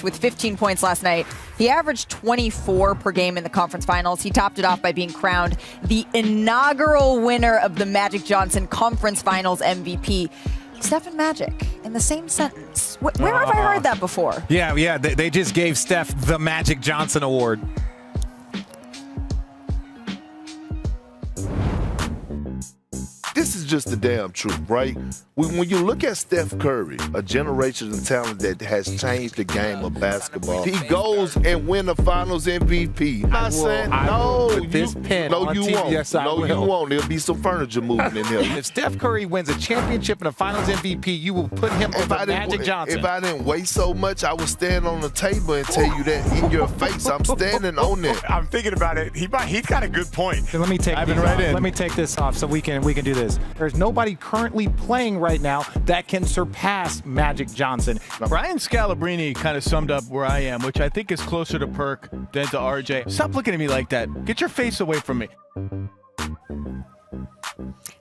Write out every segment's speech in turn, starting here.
with 15 points last night. He averaged 24 per game in the conference finals. He topped it off by being crowned the inaugural winner of the Magic Johnson Conference Finals MVP. Steph and Magic in the same sentence. Where have I heard that before? Yeah. They just gave Steph the Magic Johnson Award. This is just the damn truth, right? When you look at Steph Curry, a generational talent that has changed the game of basketball, he goes and wins the Finals MVP. I'm not saying you won't. There'll be some furniture moving in here. If Steph Curry wins a championship and a Finals MVP, you will put him over Magic Johnson. If I didn't weigh so much, I would stand on the table and tell you that in your face. I'm standing on it. I'm thinking about it. He's got a good point. Let me take this off so we can do this. There's nobody currently playing right now that can surpass Magic Johnson. Brian Scalabrine kind of summed up where I am, which I think is closer to Perk than to RJ. Stop looking at me like that. Get your face away from me.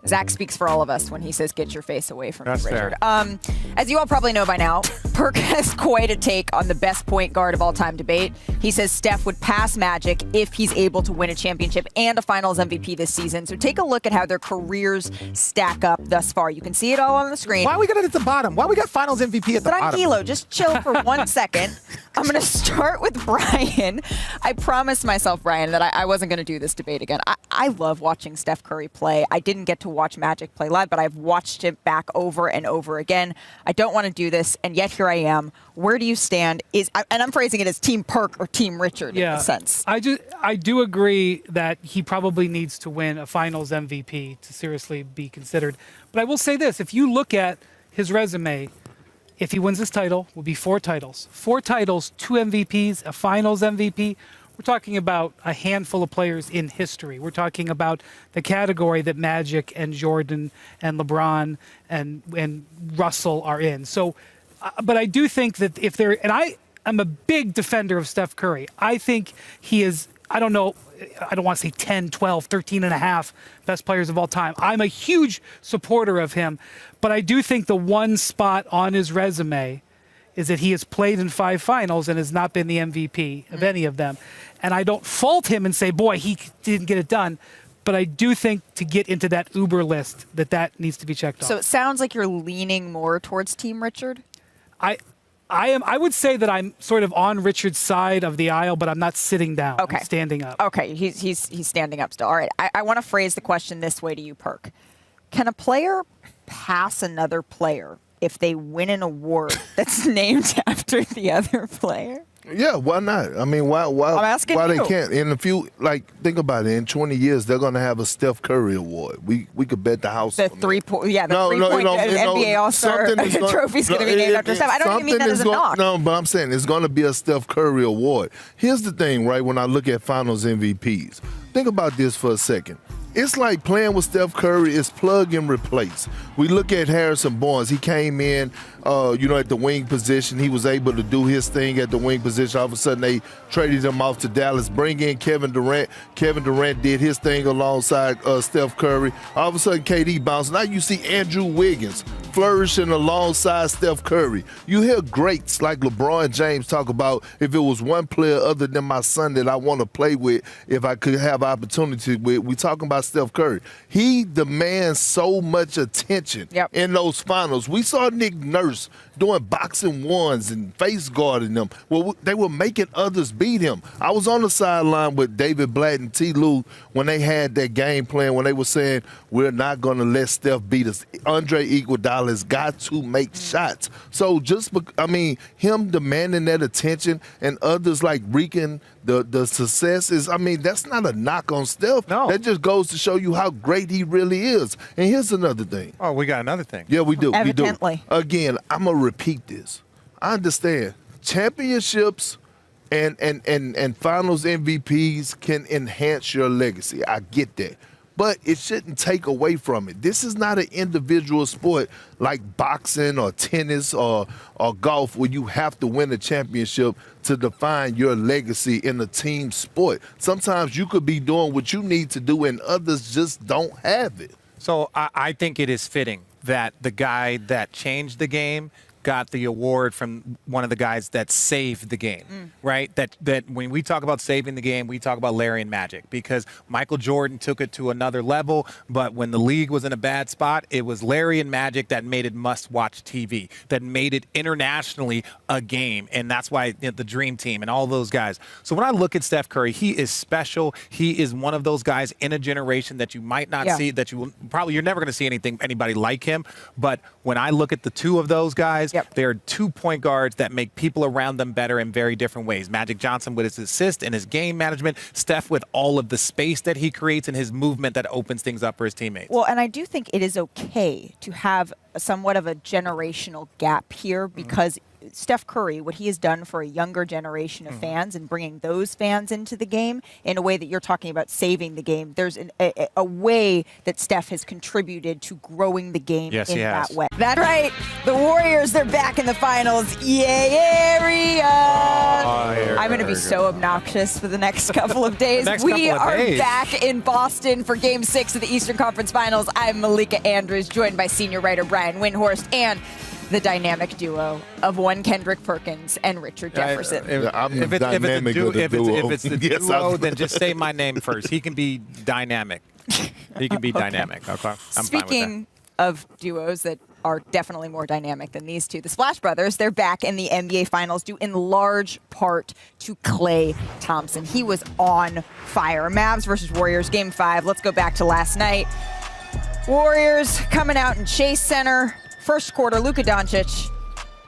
Zach speaks for all of us when he says, get your face away from me, Richard. Fair. As you all probably know by now, Perk has quite a take on the best point guard of all time debate. He says Steph would pass Magic if he's able to win a championship and a Finals MVP this season. So take a look at how their careers stack up thus far. You can see it all on the screen. Why we got it at the bottom? Why we got Finals MVP at the bottom? Tranquilo, just chill for 1 second. I'm going to start with Brian. I promised myself, Brian, that I wasn't going to do this debate again. I love watching Steph Curry play. I didn't get to watch Magic play live, but I've watched it back over and over again. I don't want to do this, and yet here I am. Where do you stand? And I'm phrasing it as Team Perk or Team Richard in a sense. I do agree that he probably needs to win a Finals MVP to seriously be considered. But I will say this: if you look at his resume, if he wins this title, will be 4 titles. 4 titles, 2 MVPs, a Finals MVP. We're talking about a handful of players in history. We're talking about the category that Magic and Jordan and LeBron and Russell are in. So, but I do think that if they're, and I'm a big defender of Steph Curry. I think he is, I don't know, I don't want to say 10, 12, 13 and a half best players of all time. I'm a huge supporter of him, but I do think the one spot on his resume is that he has played in 5 finals and has not been the MVP of any of them. And I don't fault him and say, boy, he didn't get it done. But I do think to get into that Uber list, that needs to be checked off. So it sounds like you're leaning more towards Team Richard? I would say that I'm sort of on Richard's side of the aisle, but I'm not sitting down. Okay. I'm standing up. Okay, he's standing up still. All right, I want to phrase the question this way to you, Perk. Can a player pass another player if they win an award that's named after the other player? Yeah, why not? I mean, why I'm asking they you. can't? In a few, think about it. In 20 years, they're going to have a Steph Curry award. We could bet the house. The on 3-point, NBA All-Star trophy's going to be named after Steph. I don't even mean that as a knock. No, but I'm saying it's going to be a Steph Curry award. Here's the thing, right? When I look at Finals MVPs, think about this for a second. It's like playing with Steph Curry is plug and replace. We look at Harrison Barnes. He came in, at the wing position. He was able to do his thing at the wing position. All of a sudden, they traded him off to Dallas. Bring in Kevin Durant. Kevin Durant did his thing alongside Steph Curry. All of a sudden, KD bounced. Now you see Andrew Wiggins flourishing alongside Steph Curry. You hear greats like LeBron James talk about, if it was one player other than my son that I want to play with, if I could have opportunity with, we talking about Steph Curry. He demands so much attention in those finals. We saw Nick Nurse doing boxing ones and face guarding them. Well, they were making others beat him. I was on the sideline with David Blatt and T. Lue when they had that game plan, when they were saying, we're not going to let Steph beat us. Andre Iguodala has got to make shots. So him demanding that attention and others like reeking the success is, that's not a knock on Steph. No. That just goes to show you how great he really is. And here's another thing. Oh, we got another thing. Yeah, we do. Evidently. We do. Again, I'm going to repeat this. I understand. Championships and finals MVPs can enhance your legacy. I get that. But it shouldn't take away from it. This is not an individual sport like boxing or tennis or golf where you have to win a championship to define your legacy in a team sport. Sometimes you could be doing what you need to do and others just don't have it. So I think it is fitting that the guy that changed the game got the award from one of the guys that saved the game, right? That when we talk about saving the game, we talk about Larry and Magic, because Michael Jordan took it to another level, but when the league was in a bad spot, it was Larry and Magic that made it must-watch TV, that made it internationally a game, and that's why the Dream Team and all those guys. So when I look at Steph Curry, he is special. He is one of those guys in a generation that you might not see, that you're never going to see anybody like him. But when I look at the two of those guys, they're 2 point guards that make people around them better in very different ways. Magic Johnson with his assist and his game management, Steph with all of the space that he creates and his movement that opens things up for his teammates. Well, and I do think it is okay to have somewhat of a generational gap here, because Steph Curry, what he has done for a younger generation of fans and bringing those fans into the game in a way that you're talking about saving the game, there's a way that Steph has contributed to growing the game in that way. That's right. The Warriors, they're back in the finals. Yeah, area. I'm going to be so obnoxious for the next couple of days. We are back in Boston for Game 6 of the Eastern Conference Finals. I'm Malika Andrews, joined by senior writer Brian Windhorst and the dynamic duo of one Kendrick Perkins and Richard Jefferson. If it's the duo, then just say my name first. He can be dynamic. He can be dynamic. Okay. Speaking of duos that are definitely more dynamic than these two, the Splash Brothers, they're back in the NBA Finals due in large part to Klay Thompson. He was on fire. Mavs versus Warriors, Game 5. Let's go back to last night. Warriors coming out in Chase Center. First quarter, Luka Doncic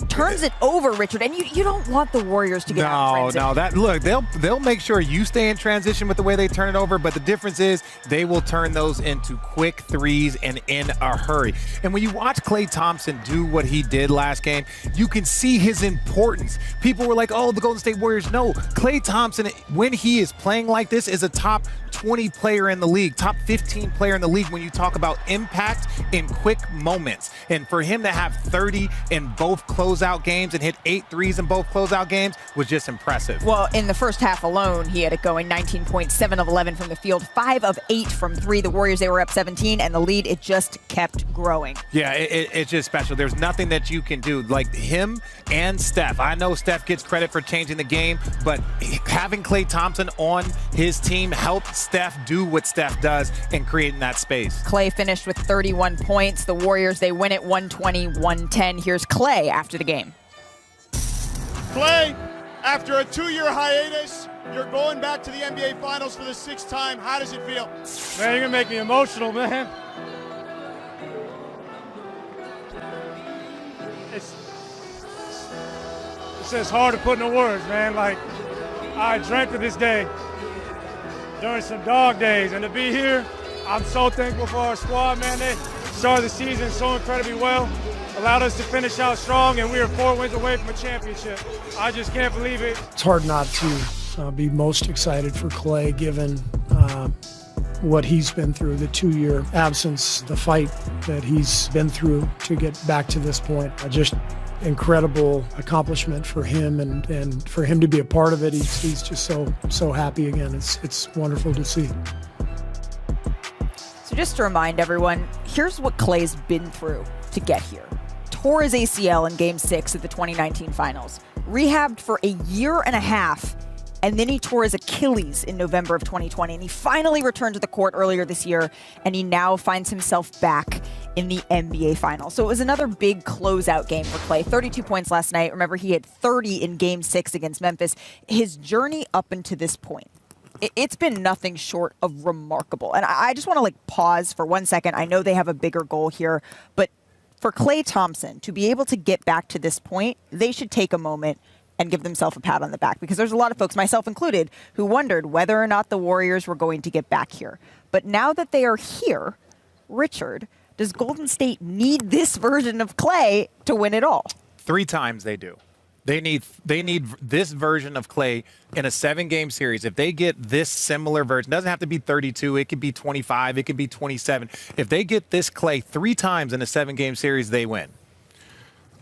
turns it over, Richard, and you don't want the Warriors to get out in transition. They'll make sure you stay in transition with the way they turn it over, but the difference is they will turn those into quick threes and in a hurry. And when you watch Klay Thompson do what he did last game, you can see his importance. People were like, oh, the Golden State Warriors. No, Klay Thompson, when he is playing like this, is a top 20 player in the league, top 15 player in the league when you talk about impact in quick moments. And for him to have 30 in both closeout games and hit 8 threes in both closeout games was just impressive. Well, in the first half alone, he had it going 19.7 of 11 from the field, 5 of 8 from 3. The Warriors, they were up 17, and the lead, it just kept growing. Yeah, it's just special. There's nothing that you can do. Like him and Steph. I know Steph gets credit for changing the game, but having Klay Thompson on his team helped Steph do what Steph does in creating that space. Klay finished with 31 points. The Warriors, they win it 120-110. Here's Klay after the game. Klay, after a 2-year hiatus, you're going back to the NBA Finals for the 6th time. How does it feel? Man, you're going to make me emotional, man. It's just hard to put into words, man. Like, I dreamt of this day during some dog days, and to be here, I'm so thankful for our squad, man. They started the season so incredibly well, allowed us to finish out strong, and we are 4 wins away from a championship. I just can't believe it. It's hard not to be most excited for Klay, given what he's been through, the 2-year absence, the fight that he's been through to get back to this point. Just incredible accomplishment for him, and for him to be a part of it. He's just so happy again. It's wonderful to see. So just to remind everyone, here's what Klay's been through to get here. Tore his ACL in Game 6 of the 2019 Finals, rehabbed for a year and a half, and then he tore his Achilles in November of 2020, and he finally returned to the court earlier this year, and he now finds himself back in the NBA Finals. So it was another big closeout game for Klay. 32 points last night. Remember, he had 30 in Game 6 against Memphis. His journey up until this point, it's been nothing short of remarkable. And I just want to pause for 1 second. I know they have a bigger goal here, but for Klay Thompson to be able to get back to this point, they should take a moment and give themselves a pat on the back, because there's a lot of folks, myself included, who wondered whether or not the Warriors were going to get back here. But now that they are here, Richard, does Golden State need this version of Klay to win it all? 3 times they do. They need this version of Klay in a 7-game series. If they get this similar version, it doesn't have to be 32, it could be 25, it could be 27. If they get this Klay 3 times in a 7-game series, they win.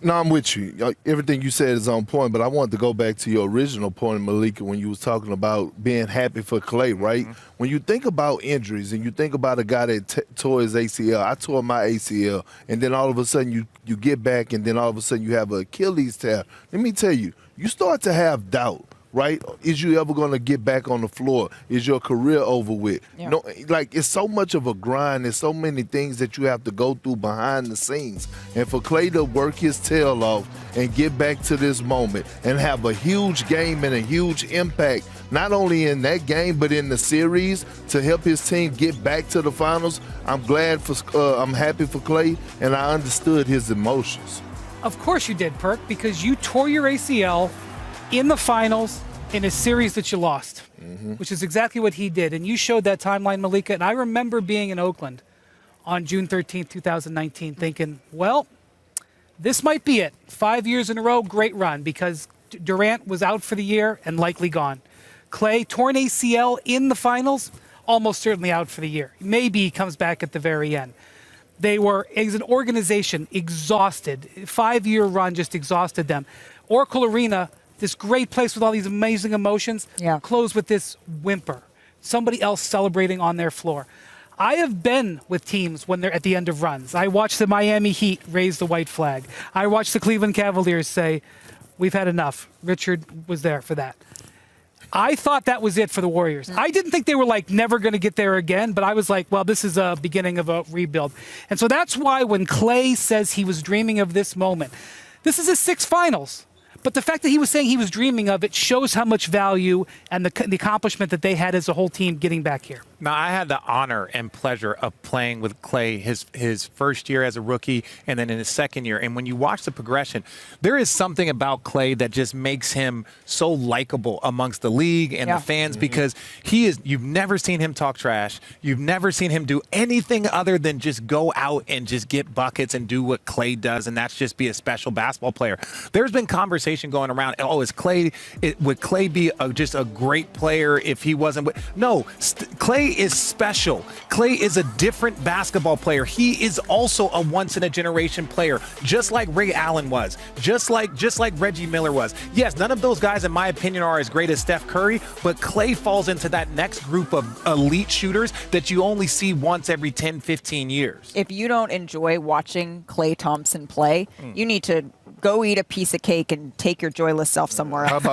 No, I'm with you. Everything you said is on point, but I wanted to go back to your original point, Malika, when you was talking about being happy for Clay, right? When you think about injuries and you think about a guy that tore his ACL, I tore my ACL, and then all of a sudden you get back, and then all of a sudden you have an Achilles tear. Let me tell you, you start to have doubt. Right? Is you ever going to get back on the floor? Is your career over with? Yeah. No, like it's so much of a grind. There's so many things that you have to go through behind the scenes. And for Clay to work his tail off and get back to this moment and have a huge game and a huge impact, not only in that game but in the series to help his team get back to the finals, I'm happy for Clay, and I understood his emotions. Of course you did, Perk, because you tore your ACL in the finals in a series that you lost, which is exactly what he did. And you showed that timeline, Malika. And I remember being in Oakland on June 13th, 2019, thinking, well, this might be it. 5 years in a row, great run, because Durant was out for the year and likely gone. Clay, torn ACL in the finals, almost certainly out for the year. Maybe he comes back at the very end. They were, as an organization, exhausted. 5-year run just exhausted them. Oracle Arena, this great place with all these amazing emotions, closed with this whimper. Somebody else celebrating on their floor. I have been with teams when they're at the end of runs. I watched the Miami Heat raise the white flag. I watched the Cleveland Cavaliers say, we've had enough. Richard was there for that. I thought that was it for the Warriors. I didn't think they were never going to get there again, but I was like, well, this is a beginning of a rebuild. And so that's why when Clay says he was dreaming of this moment, this is his 6th finals. But the fact that he was saying he was dreaming of it shows how much value and the accomplishment that they had as a whole team getting back here. Now, I had the honor and pleasure of playing with Clay his first year as a rookie and then in his second year. And when you watch the progression, there is something about Clay that just makes him so likable amongst the league and the fans because you've never seen him talk trash. You've never seen him do anything other than just go out and just get buckets and do what Clay does, and that's just be a special basketball player. There's been conversation going around, would Clay be just a great player if he wasn't? No, Clay is special. Clay is a different basketball player. He is also a once-in-a-generation player, just like Ray Allen was, just like Reggie Miller was. Yes, none of those guys, in my opinion, are as great as Steph Curry, but Clay falls into that next group of elite shooters that you only see once every 10, 15 years. If you don't enjoy watching Klay Thompson play, you need to go eat a piece of cake and take your joyless self somewhere else.